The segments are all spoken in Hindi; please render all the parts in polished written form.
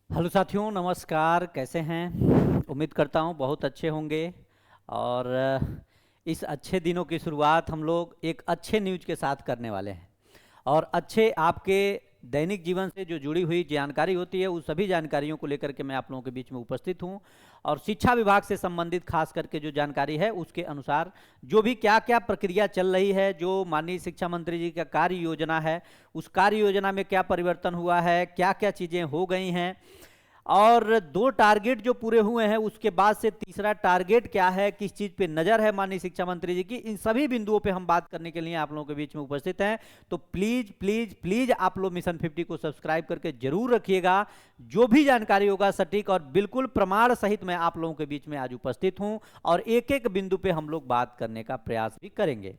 हेलो साथियों, नमस्कार। कैसे हैं? उम्मीद करता हूँ बहुत अच्छे होंगे। और इस अच्छे दिनों की शुरुआत हम लोग एक अच्छे न्यूज के साथ करने वाले हैं। और अच्छे आपके दैनिक जीवन से जो जुड़ी हुई जानकारी होती है, उस सभी जानकारियों को लेकर के मैं आप लोगों के बीच में उपस्थित हूँ। और शिक्षा विभाग से संबंधित खास करके जो जानकारी है, उसके अनुसार जो भी क्या क्या प्रक्रिया चल रही है, जो माननीय शिक्षा मंत्री जी का कार्य योजना है, उस कार्य योजना में क्या परिवर्तन हुआ है, क्या क्या चीज़ें हो गई हैं, और दो टारगेट जो पूरे हुए हैं उसके बाद से तीसरा टारगेट क्या है, किस चीज पे नजर है माननीय शिक्षा मंत्री जी की, इन सभी बिंदुओं पे हम बात करने के लिए आप लोगों के बीच में उपस्थित हैं। तो प्लीज प्लीज प्लीज आप लोग मिशन 50 को सब्सक्राइब करके जरूर रखिएगा। जो भी जानकारी होगा सटीक और बिल्कुल प्रमाण सहित मैं आप लोगों के बीच में आज उपस्थित हूं, और एक एक बिंदु पे हम लोग बात करने का प्रयास भी करेंगे।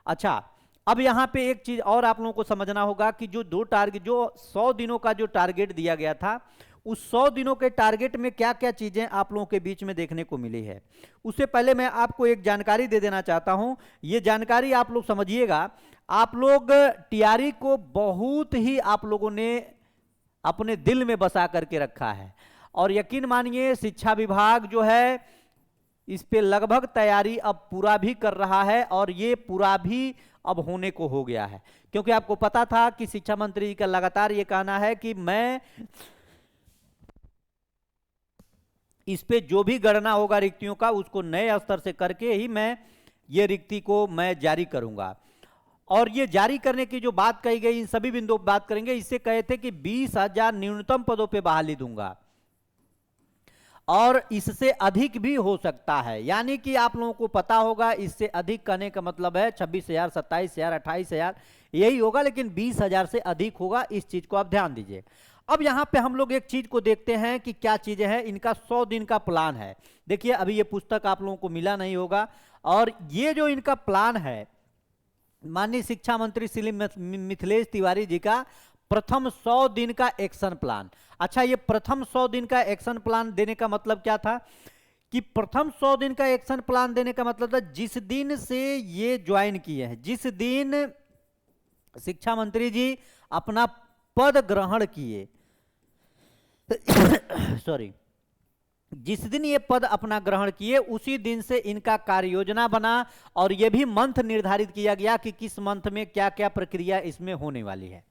अच्छा, अब यहाँ पे एक चीज और आप लोगों को समझना होगा कि जो दो टारगेट, जो 100 दिनों का जो टारगेट दिया गया था, उस 100 दिनों के टारगेट में क्या क्या चीजें आप लोगों के बीच में देखने को मिली है। उससे पहले मैं आपको एक जानकारी दे देना चाहता हूं। ये जानकारी आप लोग समझिएगा। आप लोग टीआरई को बहुत ही आप लोगों ने अपने दिल में बसा करके रखा है, और यकीन मानिए शिक्षा विभाग जो है इस पे लगभग तैयारी अब पूरा भी कर रहा है, और ये पूरा भी अब होने को हो गया है। क्योंकि आपको पता था कि शिक्षा मंत्री जी का लगातार ये कहना है कि मैं इस पे जो भी गणना होगा रिक्तियों का, उसको नए स्तर से करके ही मैं ये रिक्ति को मैं जारी करूंगा। और ये जारी करने की जो बात कही गई, इन सभी बिंदुओं पर बात करेंगे। इससे कहे थे कि 20,000 न्यूनतम पदों पे बहाली दूंगा, और इससे अधिक भी हो सकता है। यानी कि आप लोगों को पता होगा, इससे अधिक कहने का मतलब है 26,000, 27,000, 28,000 यही होगा, लेकिन 20,000 से अधिक होगा। इस चीज को आप ध्यान दीजिए। अब यहां पे हम लोग एक चीज को देखते हैं कि क्या चीजें हैं। इनका 100 दिन का प्लान है। देखिए, अभी ये पुस्तक आप लोगों को मिला नहीं होगा, और ये जो इनका प्लान है, माननीय शिक्षा मंत्री श्री मिथिलेश तिवारी जी का प्रथम 100 दिन का एक्शन प्लान। अच्छा, ये प्रथम 100 दिन का एक्शन प्लान देने का मतलब क्या था? कि प्रथम 100 दिन का एक्शन प्लान देने का मतलब था जिस दिन से ये ज्वाइन किए हैं, जिस दिन शिक्षा मंत्री जी अपना पद ग्रहण किए सॉरी, जिस दिन ये पद अपना ग्रहण किए उसी दिन से इनका कार्य योजना बना, और यह भी मंथ निर्धारित किया गया कि किस मंथ में क्या क्या प्रक्रिया इसमें होने वाली है।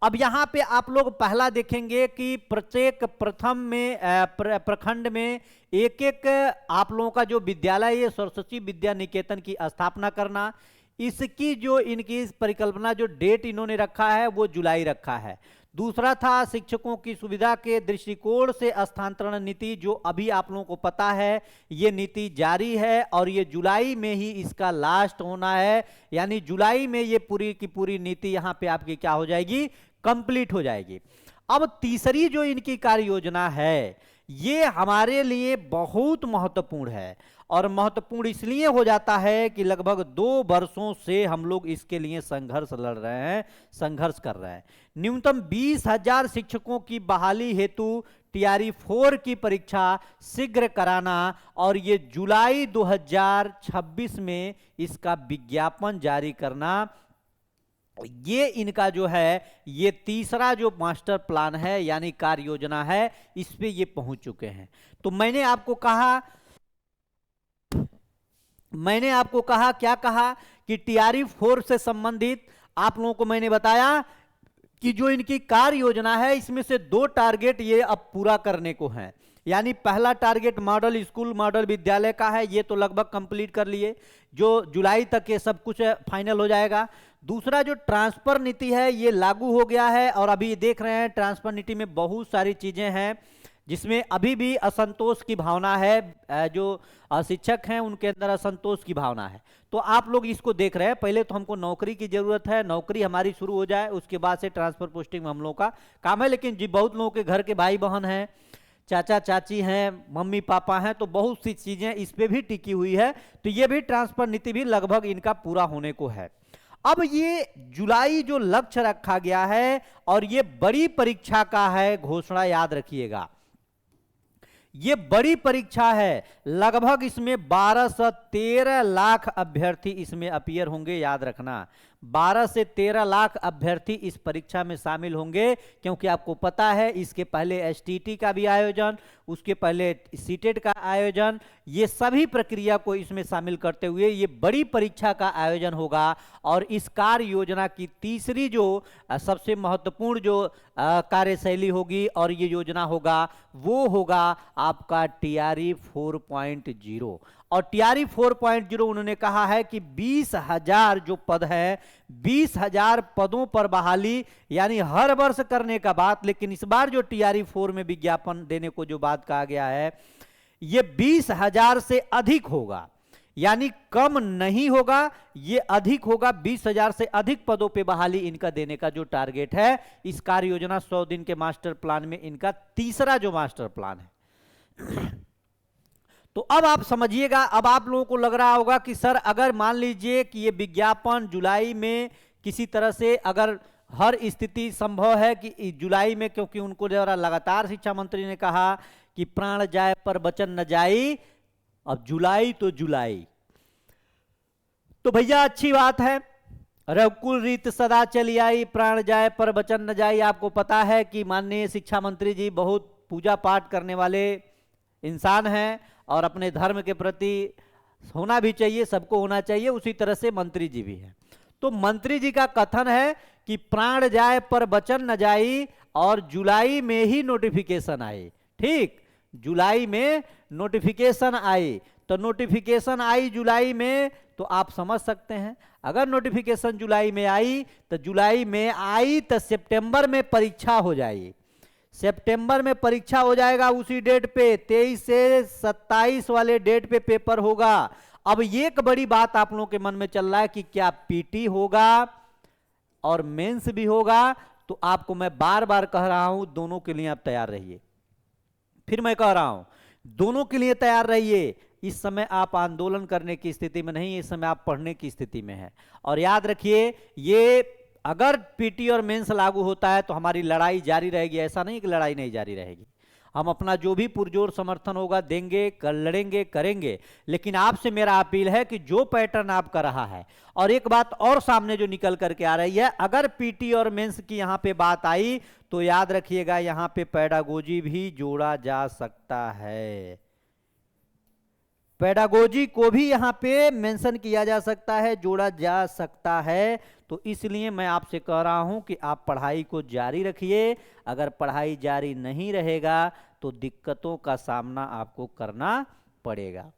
अब यहां पे आप लोग पहला देखेंगे कि प्रत्येक प्रथम में प्रखंड में एक एक आप लोगों का जो विद्यालय है, सरस्वती विद्या निकेतन की स्थापना करना। इसकी जो इनकी परिकल्पना, जो डेट इन्होंने रखा है वो जुलाई रखा है। दूसरा था शिक्षकों की सुविधा के दृष्टिकोण से स्थानांतरण नीति, जो अभी आप लोगों को पता है ये नीति जारी है, और ये जुलाई में ही इसका लास्ट होना है। यानी जुलाई में ये पूरी की पूरी नीति यहां पे आपकी क्या हो जाएगी, कंप्लीट हो जाएगी। अब तीसरी जो इनकी कार्य योजना है, ये हमारे लिए बहुत महत्वपूर्ण है, और महत्वपूर्ण इसलिए हो जाता है कि लगभग 2 वर्षों से हम लोग इसके लिए संघर्ष लड़ रहे हैं, संघर्ष कर रहे हैं। न्यूनतम 20,000 शिक्षकों की बहाली हेतु टीआरई 4 की परीक्षा शीघ्र कराना, और ये जुलाई 2026 में इसका विज्ञापन जारी करना। ये इनका जो है, ये तीसरा जो मास्टर प्लान है यानी कार्य योजना है, इस पे ये पहुंच चुके हैं। तो मैंने आपको कहा क्या कहा कि टीआरई 4 से संबंधित आप लोगों को मैंने बताया कि जो इनकी कार्य योजना है, इसमें से 2 टारगेट ये अब पूरा करने को हैं। यानी पहला टारगेट मॉडल स्कूल, मॉडल विद्यालय का है, ये तो लगभग कंप्लीट कर लिए, जो जुलाई तक ये सब कुछ फाइनल हो जाएगा। दूसरा जो ट्रांसफर नीति है, ये लागू हो गया है, और अभी देख रहे हैं ट्रांसफर नीति में बहुत सारी चीजें हैं जिसमें अभी भी असंतोष की भावना है। जो शिक्षक हैं उनके अंदर असंतोष की भावना है। तो आप लोग इसको देख रहे हैं। पहले तो हमको नौकरी की जरूरत है, नौकरी हमारी शुरू हो जाए, उसके बाद से ट्रांसफर पोस्टिंग में हम लोगों का काम है। लेकिन जी बहुत लोगों के घर के भाई बहन हैं, चाचा चाची हैं, मम्मी पापा हैं, तो बहुत सी चीजें इस पे भी टिकी हुई है। तो ये भी ट्रांसफर नीति भी लगभग इनका पूरा होने को है। अब ये जुलाई जो लक्ष्य रखा गया है, और ये बड़ी परीक्षा का है घोषणा, याद रखिएगा ये बड़ी परीक्षा है। लगभग इसमें 12 से 13 लाख अभ्यर्थी इसमें अपीयर होंगे, याद रखना 12 से 13 लाख अभ्यर्थी इस परीक्षा में शामिल होंगे, क्योंकि आपको पता है इसके पहले एसटीटी का भी आयोजन, उसके पहले सीटेट का आयोजन, ये सभी प्रक्रिया को इसमें शामिल करते हुए ये बड़ी परीक्षा का आयोजन होगा। और इस कार्य योजना की तीसरी जो सबसे महत्वपूर्ण जो कार्यशैली होगी और ये योजना होगा वो होगा आपका टीआरई 4.0। और टीआरई 4.0 उन्होंने कहा है कि 20,000 जो पद है, 20,000 पदों पर बहाली, यानी हर वर्ष करने का बात, लेकिन इस बार जो टीआरई 4 में विज्ञापन देने को जो बात कहा गया है ये 20,000 से अधिक होगा, यानी कम नहीं होगा, ये अधिक होगा। 20,000 से अधिक पदों पे बहाली इनका देने का जो टारगेट है इस कार्य योजना 100 दिन के मास्टर प्लान में इनका तीसरा जो मास्टर प्लान है। तो अब आप समझिएगा, अब आप लोगों को लग रहा होगा कि सर अगर मान लीजिए कि ये विज्ञापन जुलाई में किसी तरह से, अगर हर स्थिति संभव है कि जुलाई में, क्योंकि उनको जरा लगातार शिक्षा मंत्री ने कहा कि प्राण जाए पर वचन न जाई, अब जुलाई तो जुलाई, तो भैया अच्छी बात है, रघुकुल रीत सदा चली आई, प्राण जाए पर वचन न जाई। आपको पता है कि माननीय शिक्षा मंत्री जी बहुत पूजा पाठ करने वाले इंसान हैं और अपने धर्म के प्रति होना भी चाहिए, सबको होना चाहिए, उसी तरह से मंत्री जी भी हैं। तो मंत्री जी का कथन है कि प्राण जाए पर वचन न जाई, और जुलाई में ही नोटिफिकेशन आई। ठीक, जुलाई में नोटिफिकेशन आई, तो नोटिफिकेशन आई जुलाई में, तो आप समझ सकते हैं अगर नोटिफिकेशन जुलाई में आई तो जुलाई में आई तो सितंबर में परीक्षा हो जाएगी, सितंबर में परीक्षा हो जाएगा, उसी डेट पे 23 से 27 वाले डेट पे पेपर होगा। अब ये एक बड़ी बात आप लोगों के मन में चल रहा है कि क्या पीटी होगा और मेंस भी होगा, तो आपको मैं बार बार कह रहा हूं दोनों के लिए आप तैयार रहिए। फिर मैं कह रहा हूं दोनों के लिए तैयार रहिए। इस समय आप आंदोलन करने की स्थिति में नहीं, इस समय आप पढ़ने की स्थिति में है। और याद रखिए, ये अगर पीटी और मेंस लागू होता है तो हमारी लड़ाई जारी रहेगी, ऐसा नहीं कि लड़ाई नहीं जारी रहेगी। हम अपना जो भी पुरजोर समर्थन होगा देंगे, लड़ेंगे, करेंगे। लेकिन आपसे मेरा अपील है कि जो पैटर्न आपका रहा है, और एक बात और सामने जो निकल करके आ रही है, अगर पीटी और मेंस की यहां पे बात आई तो याद रखिएगा यहां पे पेडागोजी भी जोड़ा जा सकता है, पेडागोजी को भी यहां पे मेंशन किया जा सकता है, जोड़ा जा सकता है। तो इसलिए मैं आपसे कह रहा हूं कि आप पढ़ाई को जारी रखिए। अगर पढ़ाई जारी नहीं रहेगा तो दिक्कतों का सामना आपको करना पड़ेगा।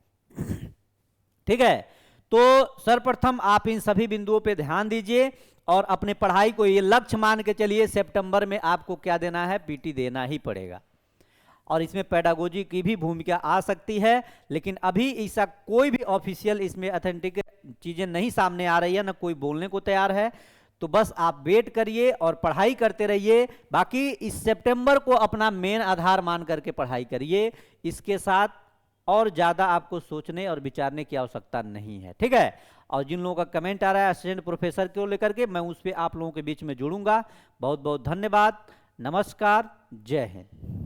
ठीक है, तो सर्वप्रथम आप इन सभी बिंदुओं पे ध्यान दीजिए और अपने पढ़ाई को ये लक्ष्य मान के चलिए, सितंबर में आपको क्या देना है, पीटी देना ही पड़ेगा। और इसमें पेडागोजी की भी भूमिका आ सकती है, लेकिन अभी ऐसा कोई भी ऑफिशियल इसमें ऑथेंटिक चीजें नहीं सामने आ रही है, ना कोई बोलने को तैयार है। तो बस आप वेट करिए और पढ़ाई करते रहिए। बाकी इस सितंबर को अपना मेन आधार मान करके पढ़ाई करिए, इसके साथ और ज्यादा आपको सोचने और विचारने की आवश्यकता नहीं है। ठीक है, और जिन लोगों का कमेंट आ रहा है असिस्टेंट प्रोफेसर को लेकर के, मैं उस पर आप लोगों के बीच में जुड़ूंगा। बहुत बहुत धन्यवाद, नमस्कार, जय हिंद।